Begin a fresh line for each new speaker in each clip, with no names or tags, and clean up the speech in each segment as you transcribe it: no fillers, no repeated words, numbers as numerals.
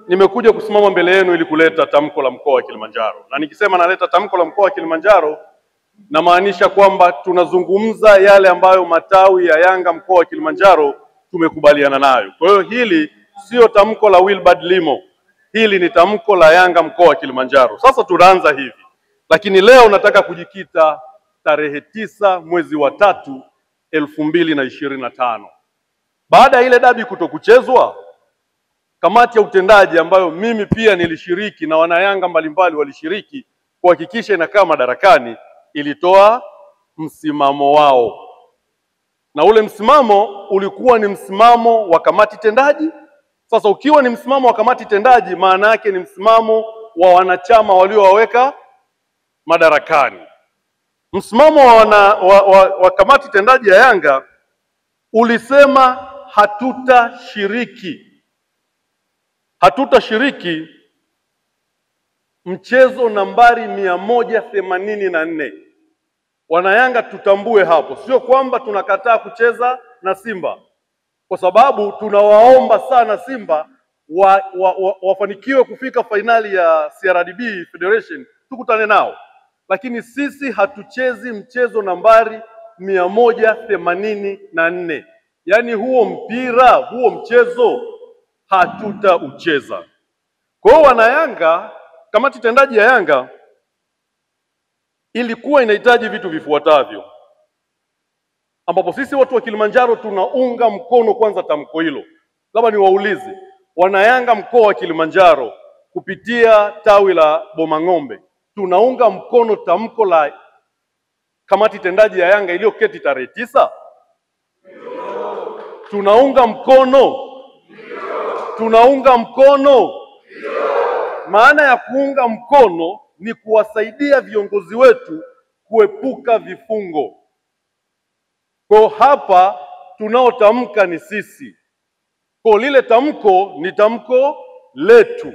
Nimekuja kusimama mbele yenu ili kuleta tamko la mkoa wa Kilimanjaro. Na nikisema naleta tamko la mkoa wa Kilimanjaro, namaanisha kwamba tunazungumza yale ambayo matawi ya Yanga mkoa wa Kilimanjaro tumekubaliana nayo. Kwa hiyo hili sio tamko la Wilbard Limo. Hili ni tamko la Yanga mkoa wa Kilimanjaro. Sasa tunaanza hivi. Lakini leo nataka kujikita tarehe 9 mwezi wa 3 2025. Baada ya ile dabi kutokuchezwa, kamati ya utendaji ambayo mimi pia nilishiriki na wanayanga mbalimbali walishiriki kuhakikisha inakaa madarakani, ilitoa msimamo wao. Na ule msimamo ulikuwa ni msimamo wa kamati tendaji. Sasa ukiwa ni msimamo wa kamati tendaji, maana yake ni msimamo wa wanachama waliowaweka madarakani. Msimamo wa kamati tendaji ya Yanga ulisema hatutashiriki mchezo nambari 184. Wanayanga tutambue hapo, sio kwamba tunakataa kucheza na Simba, kwa sababu tunawaomba sana Simba wafanikiwe kufika fainali ya CRDB Federation, tukutane nao, lakini sisi hatuchezi mchezo nambari 184. Yaani huo mchezo hatutaucheza. Kwa hiyo wanayanga, kamati tendaji ya Yanga ilikuwa inahitaji vitu vifuatavyo, ambapo sisi watu wa Kilimanjaro tunaunga mkono kwanza tamko hilo. Labda niwaulize wanayanga mkoa wa Kilimanjaro kupitia tawi la Bomang'ombe, tunaunga mkono tamko la kamati tendaji ya Yanga iliyoketi tarehe 9? Tunaunga mkono? Tunaunga mkono? Maana ya kuunga mkono ni kuwasaidia viongozi wetu kuepuka vifungo. Kwa hapa tunaotamka ni sisi. Kwa lile tamko ni tamko letu.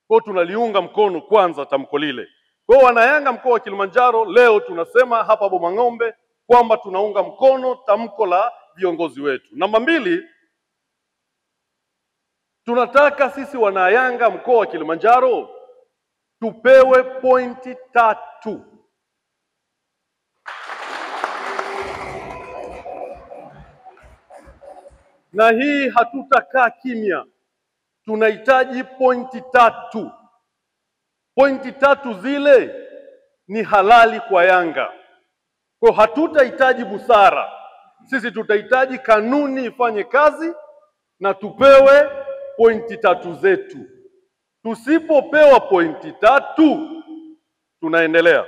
Kwa tunaliunga mkono kwanza tamko lile. Kwa wanayanga mkoa wa Kilimanjaro leo tunasema hapa Bomang'ombe kwamba tunaunga mkono tamko la viongozi wetu. Namba 2, tunataka sisi wanayanga mkoa wa Kilimanjaro tupewe pointi 3. Na hii hatutakaa kimya. Tunahitaji pointi 3. Pointi 3 zile ni halali kwa Yanga. Kwa hatutahitaji busara. Sisi tutahitaji kanuni ifanye kazi na tupewe pointi 3 zetu. Tusipopewa pointi 3 tunaendelea.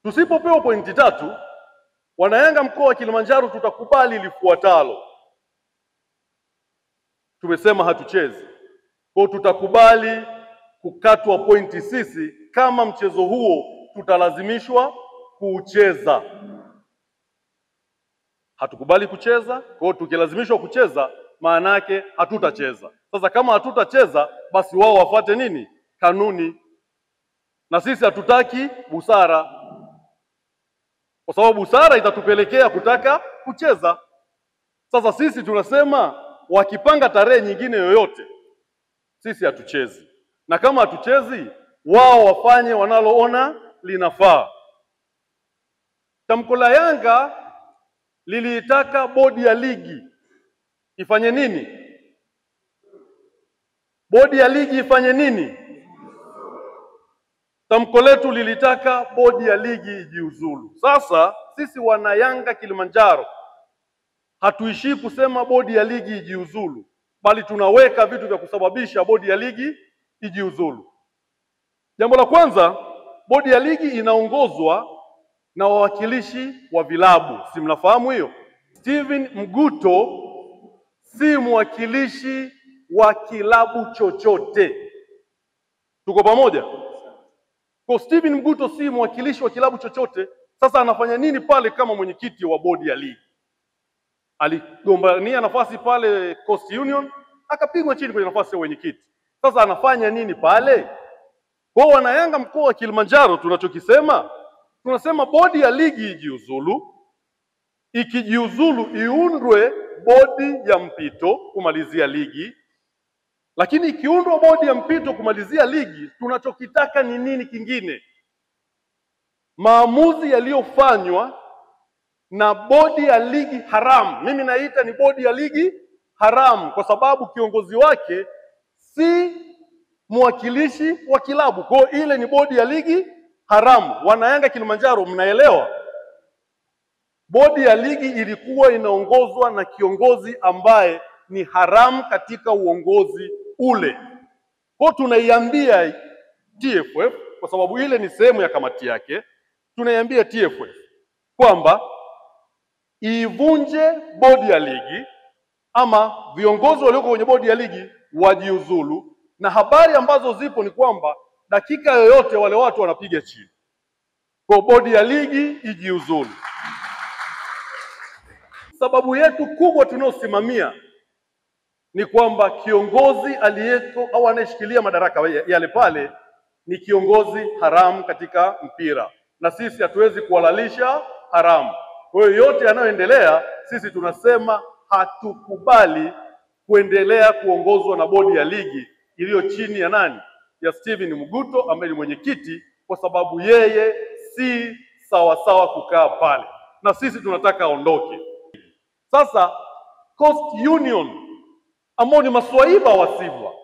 Tusipopewa pointi 3, wanayanga mkoa wa Kilimanjaro tutakubali lifuatalo. Tumesema hatuchezi. Kwa tutakubali kukatwa pointi sisi kama mchezo huo tutalazimishwa kuucheza. Hatukubali kucheza, kwa tukilazimishwa kucheza maana yake hatutacheza. Sasa kama hatutacheza, basi wao wafuate nini? Kanuni. Na sisi hatutaki busara, kwa sababu busara itatupelekea kutaka kucheza. Sasa sisi tunasema wakipanga tarehe nyingine yoyote, sisi hatuchezi. Na kama hatuchezi, wao wafanye wanaloona linafaa. Tamko la Yanga liliitaka bodi ya ligi ifanye nini? Bodi ya ligi ifanye nini? Tamko letu lilitaka bodi ya ligi ijiuzulu. Sasa sisi wanayanga Kilimanjaro hatuishii kusema bodi ya ligi ijiuzulu, bali tunaweka vitu vya kusababisha bodi ya ligi ijiuzulu. Jambo la kwanza, bodi ya ligi inaongozwa na wawakilishi wa vilabu. Si mnafahamu hiyo? Steven Mguto si mwakilishi wa kilabu chochote. Tuko pamoja? Kwa Steven Mguto si mwakilishi wa kilabu chochote. Sasa anafanya nini pale kama mwenyekiti wa bodi ya ligi? Aligombania nafasi pale Coast Union, akapigwa chini kwenye nafasi ya mwenyekiti. Sasa anafanya nini pale? Kwa wanayanga mkoa wa Kilimanjaro tunachokisema, tunasema bodi ya ligi ijiuzulu, ikijiuzulu iundwe bodi ya mpito kumalizia ligi. Lakini ikiundwa bodi ya mpito kumalizia ligi, tunachokitaka ni nini kingine? Maamuzi yaliyofanywa na bodi ya ligi haramu, mimi naita ni bodi ya ligi haramu kwa sababu kiongozi wake si mwakilishi wa kilabu. Kwa ile ni bodi ya ligi haramu. Wanayanga Kilimanjaro, mnaelewa? Bodi ya ligi ilikuwa inaongozwa na kiongozi ambaye ni haramu katika uongozi ule. Kwa tunaiambia TFF, kwa sababu ile ni sehemu ya kamati yake, tunaiambia TFF kwamba ivunje bodi ya ligi ama viongozi walioko kwenye bodi ya ligi wajiuzulu, na habari ambazo zipo ni kwamba dakika yoyote wale watu wanapiga chini. Kwa bodi ya ligi ijiuzulu. Sababu yetu kubwa tunaosimamia ni kwamba kiongozi aliyeko au anayeshikilia madaraka yale pale ni kiongozi haramu katika mpira, na sisi hatuwezi kuhalalisha haramu. Kwa hiyo yote yanayoendelea, sisi tunasema hatukubali kuendelea kuongozwa na bodi ya ligi iliyo chini ya nani? Ya Steven Mguto ambaye ni mwenyekiti, kwa sababu yeye si sawasawa kukaa pale, na sisi tunataka aondoke. Sasa Coast Union ambao ni maswaiba wa Sibwa,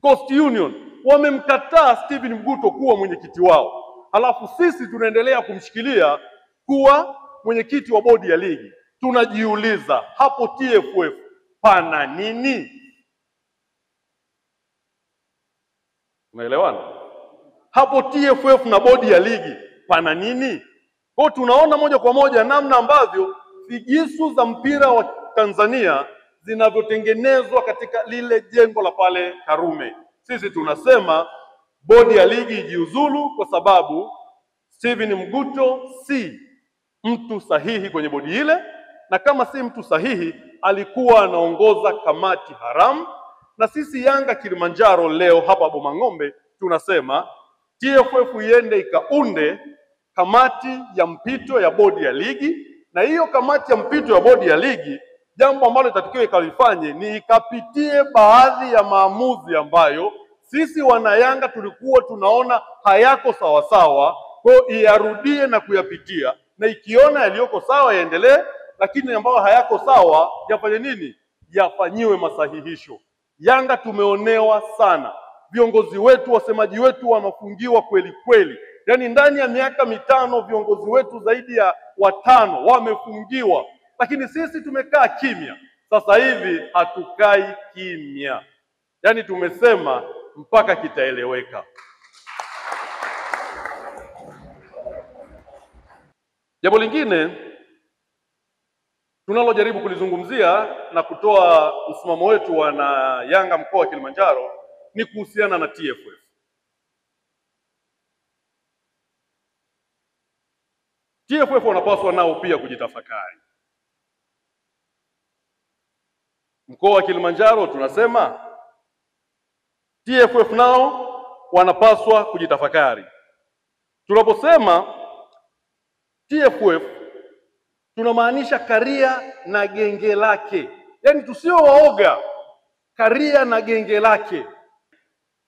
Coast Union wamemkataa Steven Mguto kuwa mwenyekiti wao, halafu sisi tunaendelea kumshikilia kuwa mwenyekiti wa bodi ya ligi. Tunajiuliza hapo TFF pana nini? Unaelewana? Hapo TFF na bodi ya ligi pana nini? Kwa tunaona moja kwa moja namna ambavyo figisu za mpira wa Tanzania zinavyotengenezwa katika lile jengo la pale Karume. Sisi tunasema bodi ya ligi ijiuzulu kwa sababu Steven Mguto si mtu sahihi kwenye bodi ile, na kama si mtu sahihi alikuwa anaongoza kamati haramu. Na sisi Yanga Kilimanjaro leo hapa Bomang'ombe tunasema TFF iende ikaunde kamati ya mpito ya bodi ya ligi, na hiyo kamati ya mpito ya bodi ya ligi, jambo ambalo itatakiwa ikalifanye ni ikapitie baadhi ya maamuzi ambayo sisi wanayanga tulikuwa tunaona hayako sawasawa, kwa iyarudie na kuyapitia, na ikiona yaliyoko sawa yaendelee, lakini ambayo hayako sawa yafanye nini? Yafanyiwe masahihisho. Yanga tumeonewa sana, viongozi wetu, wasemaji wetu wanafungiwa kweli kweli. Yaani ndani ya miaka mitano viongozi wetu zaidi ya 5 wamefungiwa, lakini sisi tumekaa kimya. Sasa hivi hatukai kimya, yaani tumesema mpaka kitaeleweka. Jambo lingine tunalojaribu kulizungumzia na kutoa msimamo wetu wana Yanga mkoa wa Kilimanjaro ni kuhusiana na TFF. TFF wanapaswa nao pia kujitafakari. Mkoa wa Kilimanjaro tunasema TFF nao wanapaswa kujitafakari. Tunaposema TFF tunamaanisha Karia na genge lake, yaani tusio waoga. Karia na genge lake,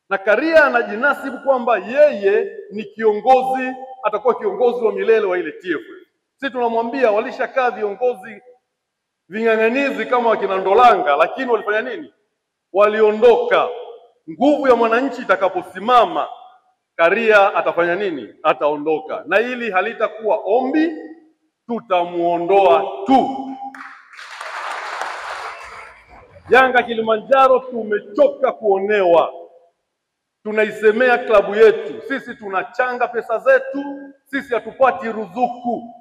na Karia anajinasibu kwamba yeye ni kiongozi, atakuwa kiongozi wa milele wa ile TFF. Sisi tunamwambia walishakaa viongozi ving'ang'anizi kama wakina Ndolanga, lakini walifanya nini? Waliondoka. Nguvu ya mwananchi itakaposimama, Karia atafanya nini? Ataondoka, na hili halitakuwa ombi, tutamuondoa tu. Yanga Kilimanjaro tumechoka kuonewa. Tunaisemea klabu yetu, sisi tunachanga pesa zetu, sisi hatupati ruzuku.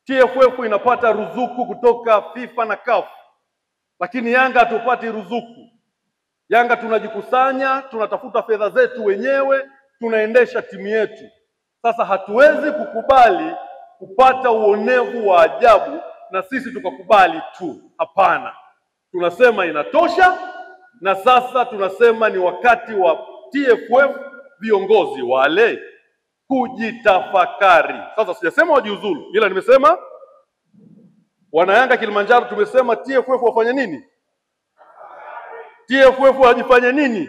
TFF inapata ruzuku kutoka FIFA na CAF, lakini Yanga hatupati ruzuku. Yanga tunajikusanya, tunatafuta fedha zetu wenyewe, tunaendesha timu yetu. Sasa hatuwezi kukubali kupata uonevu wa ajabu na sisi tukakubali tu. Hapana, tunasema inatosha, na sasa tunasema ni wakati wa TFF viongozi wale kujitafakari. Sasa sijasema wajiuzulu, ila nimesema Wanayanga Kilimanjaro tumesema TFF wafanye nini? TFF wajifanye nini?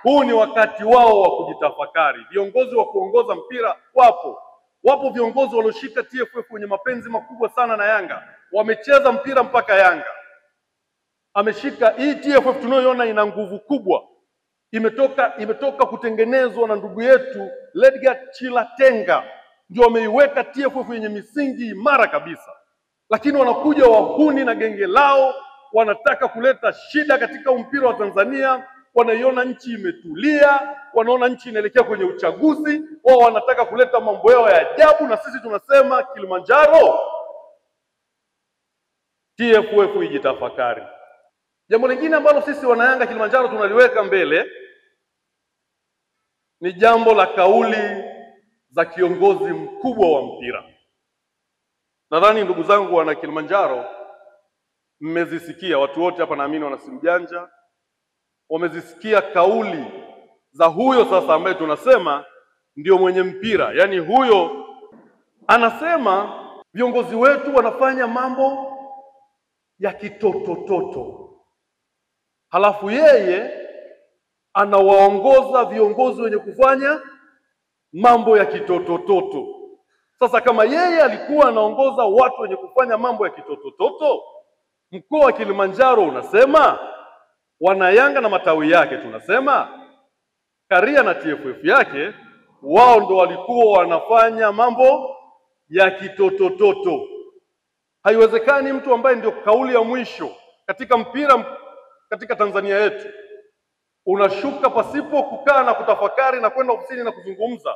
Huu ni wakati wao wa kujitafakari. Viongozi wa kuongoza mpira wapo viongozi walioshika TFF wenye mapenzi makubwa sana na Yanga, wamecheza mpira mpaka Yanga ameshika. Hii TFF tunayoiona ina nguvu kubwa, imetoka kutengenezwa na ndugu yetu Ledgar Chilatenga, ndio wameiweka TFF yenye misingi imara kabisa. Lakini wanakuja wahuni na genge lao, wanataka kuleta shida katika mpira wa Tanzania. Wanaiona nchi imetulia, wanaona nchi inaelekea kwenye uchaguzi, wao wanataka kuleta mambo yao ya ajabu, na sisi tunasema Kilimanjaro, TFF ijitafakari. Jambo lingine ambalo sisi wanayanga Kilimanjaro tunaliweka mbele ni jambo la kauli za kiongozi mkubwa wa mpira. Nadhani ndugu zangu wana Kilimanjaro mmezisikia, watu wote hapa naamini wana simu janja, wamezisikia kauli za huyo sasa ambaye tunasema ndio mwenye mpira. Yaani huyo anasema viongozi wetu wanafanya mambo ya kitotototo, halafu yeye anawaongoza viongozi wenye kufanya mambo ya kitotototo. Sasa kama yeye alikuwa anaongoza watu wenye kufanya mambo ya kitotototo, mkoa wa Kilimanjaro unasema, wanayanga na matawi yake tunasema, Karia na TFF yake, wao ndo walikuwa wanafanya mambo ya kitotototo. Haiwezekani mtu ambaye ndio kauli ya mwisho katika mpira katika Tanzania yetu unashuka pasipo kukaa na kutafakari na kwenda ofisini na kuzungumza,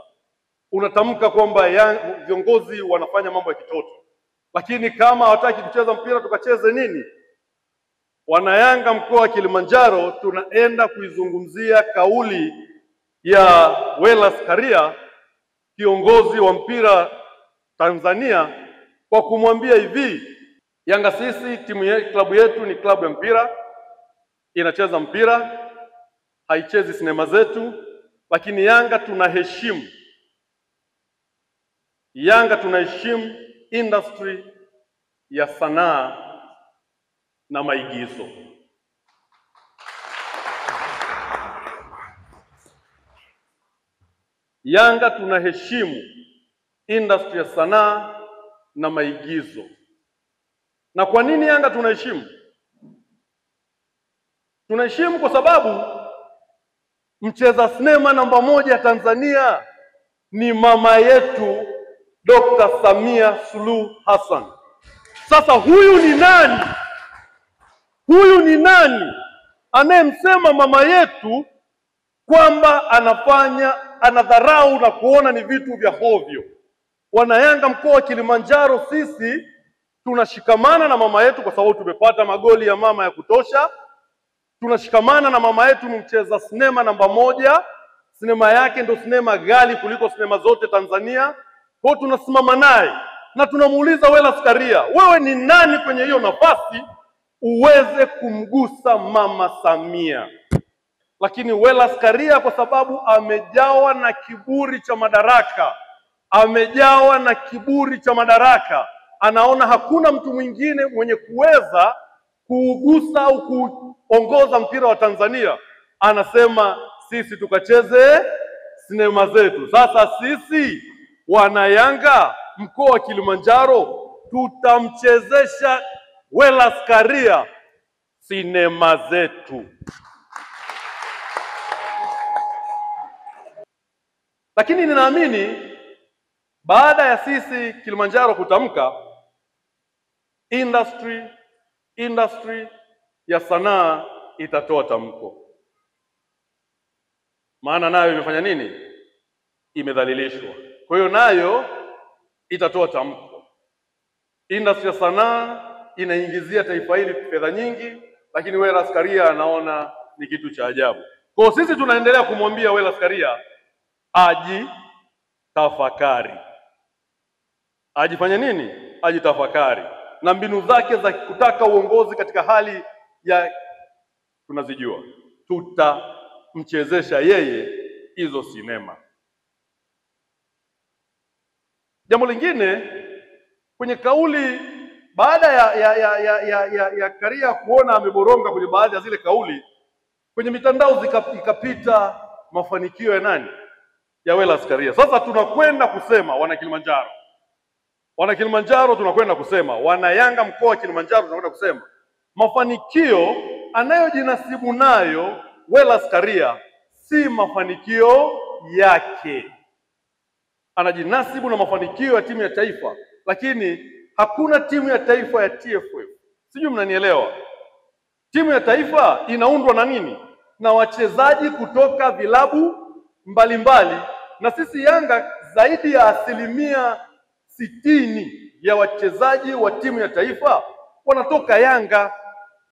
unatamka kwamba viongozi wanafanya mambo ya kitoto. Lakini kama hawataki kucheza mpira, tukacheze nini? Wanayanga mkoa wa Kilimanjaro tunaenda kuizungumzia kauli ya Wallace Karia, kiongozi wa mpira Tanzania, kwa kumwambia hivi: Yanga sisi klabu yetu ni klabu ya mpira, inacheza mpira, haichezi sinema zetu, lakini Yanga tunaheshimu industry ya sanaa na maigizo. Yanga tunaheshimu industry ya sanaa na maigizo. Na kwa nini Yanga tunaheshimu? Tunaheshimu kwa sababu mcheza sinema namba 1 Tanzania ni mama yetu Dr. Samia Suluhu Hassan. Sasa huyu ni nani? Huyu ni nani anayemsema mama yetu kwamba anadharau na kuona ni vitu vya hovyo? Wanayanga mkoa wa Kilimanjaro sisi tunashikamana na mama yetu kwa sababu tumepata magoli ya mama ya kutosha. Tunashikamana na mama yetu mcheza sinema namba 1. Sinema yake ndio sinema ghali kuliko sinema zote Tanzania. Kwa hiyo tunasimama naye na tunamuuliza Wallace Karia, wewe ni nani kwenye hiyo nafasi uweze kumgusa mama Samia? Lakini Wallace Karia kwa sababu amejawa na kiburi cha madaraka, anaona hakuna mtu mwingine mwenye kuweza kuugusa au kuongoza mpira wa Tanzania, anasema sisi tukacheze sinema zetu. Sasa sisi wanayanga mkoa wa Kilimanjaro tutamchezesha Wallace Karia sinema zetu. Lakini ninaamini baada ya sisi Kilimanjaro kutamka, industry ya sanaa itatoa tamko. Maana nayo imefanya nini? Imedhalilishwa. Kwa hiyo nayo itatoa tamko. Industry ya sanaa inaingizia taifa hili fedha nyingi, lakini Wallace Karia anaona ni kitu cha ajabu. Kwa hiyo sisi tunaendelea kumwambia Wallace Karia ajitafakari. Ajifanye nini? Ajitafakari. Na mbinu zake za kutaka uongozi katika hali ya tunazijua. Tutamchezesha yeye hizo sinema. Jambo lingine kwenye kauli baada ya Karia kuona ameboronga kwenye baadhi ya zile kauli, kwenye mitandao ikapita mafanikio ya nani? Ya Wellers Karia. Sasa tunakwenda kusema wana Kilimanjaro, tunakwenda kusema wana Yanga mkoa wa Kilimanjaro, tunakwenda kusema mafanikio anayojinasibu nayo Wellers Karia si mafanikio yake. Anajinasibu na mafanikio ya timu ya taifa, lakini hakuna timu ya taifa ya TFF. Sijui mnanielewa. Timu ya taifa inaundwa na nini? Na wachezaji kutoka vilabu mbalimbali, na sisi Yanga zaidi ya 60% ya wachezaji wa timu ya taifa wanatoka Yanga.